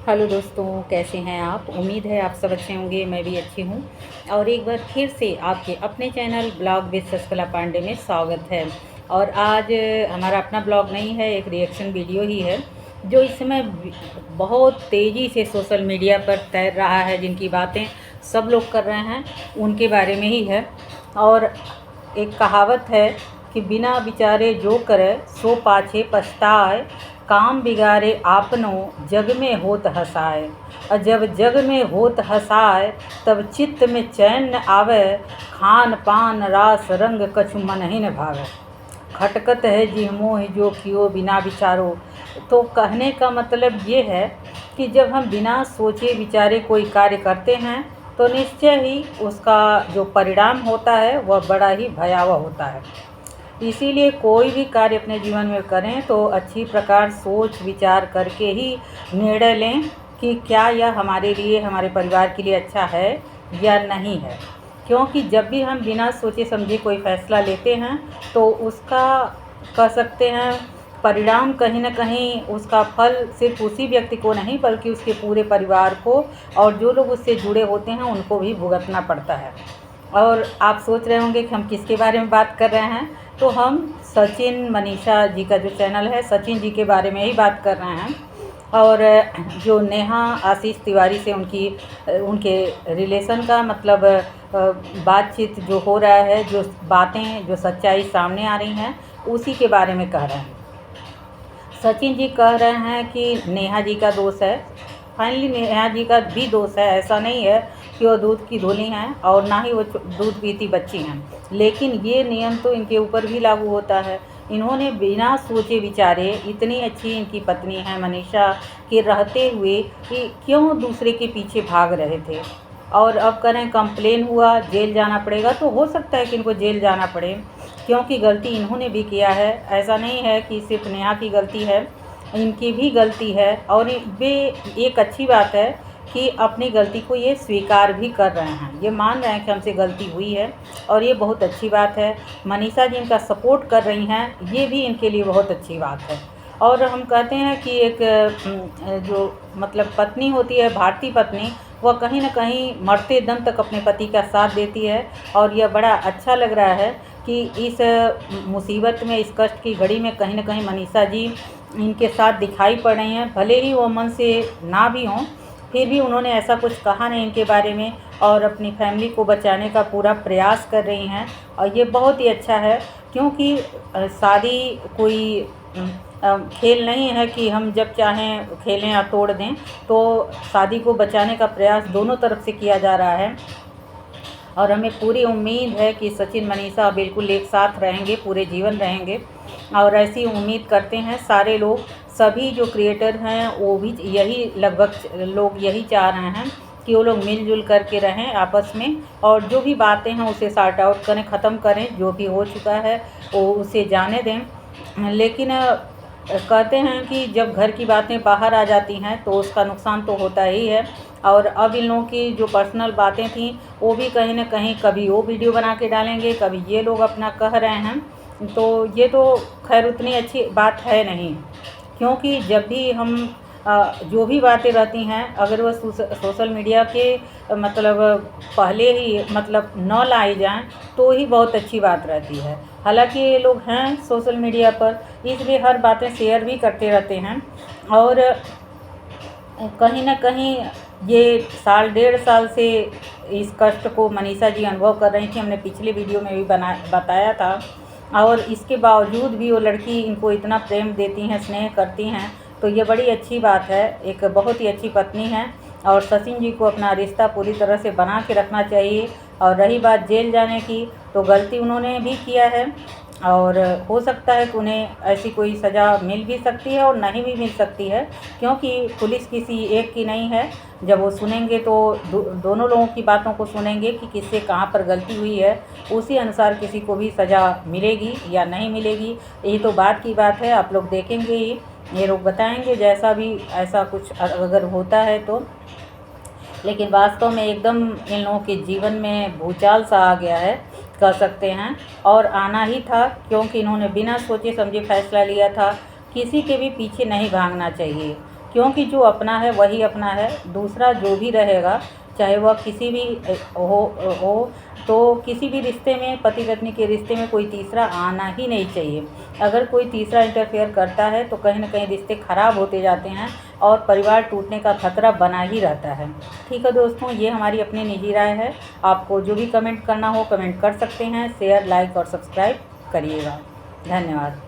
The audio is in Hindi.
हेलो दोस्तों, कैसे हैं आप। उम्मीद है आप सब अच्छे होंगे। मैं भी अच्छी हूँ और एक बार फिर से आपके अपने channel blog with Shashikala Pandey में स्वागत है। और आज हमारा अपना ब्लॉग नहीं है, एक रिएक्शन वीडियो ही है जो इस समय बहुत तेज़ी से सोशल मीडिया पर तैर रहा है। जिनकी बातें सब लोग कर रहे हैं उनके बारे में ही है। और एक कहावत है कि बिना विचारे जो करे सो पाछे पछताए, काम बिगाड़े आपनो जग में होत हसाए। और जब जग में होत हसाए तब चित्त में चैन न आवे, खान पान रास रंग कछु मन ही न भावे। खटकत है जिह मोह जो कियो बिना विचारो। तो कहने का मतलब ये है कि जब हम बिना सोचे विचारे कोई कार्य करते हैं तो निश्चय ही उसका जो परिणाम होता है वह बड़ा ही भयावह होता है। इसीलिए कोई भी कार्य अपने जीवन में करें तो अच्छी प्रकार सोच विचार करके ही निर्णय लें कि क्या यह हमारे लिए, हमारे परिवार के लिए अच्छा है या नहीं है। क्योंकि जब भी हम बिना सोचे समझे कोई फ़ैसला लेते हैं तो उसका कह सकते हैं परिणाम कहीं न कहीं, उसका फल सिर्फ उसी व्यक्ति को नहीं बल्कि उसके पूरे परिवार को और जो लोग उससे जुड़े होते हैं उनको भी भुगतना पड़ता है। और आप सोच रहे होंगे कि हम किसके बारे में बात कर रहे हैं, तो हम सचिन मनीषा जी का जो चैनल है सचिन जी के बारे में ही बात कर रहे हैं। और जो नेहा आशीष तिवारी से उनके रिलेशन का मतलब बातचीत जो हो रहा है, जो बातें, जो सच्चाई सामने आ रही हैं उसी के बारे में कह रहे हैं। सचिन जी कह रहे हैं कि नेहा जी का दोष है। फाइनली नेहा जी का भी दोष है, ऐसा नहीं है कि वो दूध की धुली हैं और ना ही वो दूध पीती बच्ची हैं। लेकिन ये नियम तो इनके ऊपर भी लागू होता है। इन्होंने बिना सोचे विचारे, इतनी अच्छी इनकी पत्नी है मनीषा के रहते हुए कि क्यों दूसरे के पीछे भाग रहे थे। और अब करें कंप्लेन हुआ, जेल जाना पड़ेगा, तो हो सकता है कि इनको जेल जाना पड़े क्योंकि गलती इन्होंने भी किया है। ऐसा नहीं है कि सिर्फ नेहा की गलती है, इनकी भी गलती है। और वे, एक अच्छी बात है कि अपनी गलती को ये स्वीकार भी कर रहे हैं, ये मान रहे हैं कि हमसे गलती हुई है और ये बहुत अच्छी बात है। मनीषा जी इनका सपोर्ट कर रही हैं, ये भी इनके लिए बहुत अच्छी बात है। और हम कहते हैं कि एक जो मतलब पत्नी होती है, भारतीय पत्नी, वह कहीं न कहीं मरते दम तक अपने पति का साथ देती है। और यह बड़ा अच्छा लग रहा है कि इस मुसीबत में, इस कष्ट की घड़ी में कहीं न कहीं मनीषा जी इनके साथ दिखाई पड़ रही हैं। भले ही वो मन से ना भी हों, फिर भी उन्होंने ऐसा कुछ कहा नहीं इनके बारे में और अपनी फैमिली को बचाने का पूरा प्रयास कर रही हैं। और ये बहुत ही अच्छा है क्योंकि शादी कोई खेल नहीं है कि हम जब चाहें खेलें या तोड़ दें। तो शादी को बचाने का प्रयास दोनों तरफ से किया जा रहा है और हमें पूरी उम्मीद है कि सचिन मनीषा बिल्कुल एक साथ रहेंगे, पूरे जीवन रहेंगे। और ऐसी उम्मीद करते हैं सारे लोग, सभी जो क्रिएटर हैं वो भी यही, लगभग लोग यही चाह रहे हैं कि वो लोग मिलजुल करके रहें आपस में और जो भी बातें हैं उसे सॉर्ट आउट करें, ख़त्म करें। जो भी हो चुका है वो उसे जाने दें। लेकिन कहते हैं कि जब घर की बातें बाहर आ जाती हैं तो उसका नुकसान तो होता ही है। और अब इन लोगों की जो पर्सनल बातें थीं वो भी कहीं न कहीं कभी वो वीडियो बना के डालेंगे, कभी ये लोग अपना कह रहे हैं। तो ये तो खैर उतनी अच्छी बात है नहीं, क्योंकि जब भी हम जो भी बातें रहती हैं अगर वह सोशल मीडिया के मतलब पहले ही मतलब न लाई जाएँ तो ही बहुत अच्छी बात रहती है। हालांकि ये लोग हैं सोशल मीडिया पर, इसलिए हर बातें शेयर भी करते रहते हैं। और कहीं न कहीं ये साल, 1.5 साल से इस कष्ट को मनीषा जी अनुभव कर रही थी, हमने पिछले वीडियो में भी बताया था। और इसके बावजूद भी वो लड़की इनको इतना प्रेम देती हैं, स्नेह करती हैं, तो ये बड़ी अच्छी बात है। एक बहुत ही अच्छी पत्नी है और सचिन जी को अपना रिश्ता पूरी तरह से बना के रखना चाहिए। और रही बात जेल जाने की, तो गलती उन्होंने भी किया है और हो सकता है कि उन्हें ऐसी कोई सज़ा मिल भी सकती है और नहीं भी मिल सकती है, क्योंकि पुलिस किसी एक की नहीं है। जब वो सुनेंगे तो दोनों लोगों की बातों को सुनेंगे कि किससे कहाँ पर गलती हुई है, उसी अनुसार किसी को भी सज़ा मिलेगी या नहीं मिलेगी। ये तो बात की बात है, आप लोग देखेंगे ही, ये लोग बताएंगे जैसा भी ऐसा कुछ अगर होता है तो। लेकिन वास्तव में एकदम इन लोगों के जीवन में भूचाल सा आ गया है, कह सकते हैं। और आना ही था क्योंकि इन्होंने बिना सोचे समझे फैसला लिया था। किसी के भी पीछे नहीं भागना चाहिए, क्योंकि जो अपना है वही अपना है। दूसरा जो भी रहेगा, चाहे वह किसी भी हो तो किसी भी रिश्ते में, पति पत्नी के रिश्ते में कोई तीसरा आना ही नहीं चाहिए। अगर कोई तीसरा इंटरफेयर करता है तो कहीं ना कहीं रिश्ते ख़राब होते जाते हैं और परिवार टूटने का खतरा बना ही रहता है। ठीक है दोस्तों, ये हमारी अपनी निजी राय है। आपको जो भी कमेंट करना हो कमेंट कर सकते हैं। शेयर, लाइक और सब्सक्राइब करिएगा। धन्यवाद।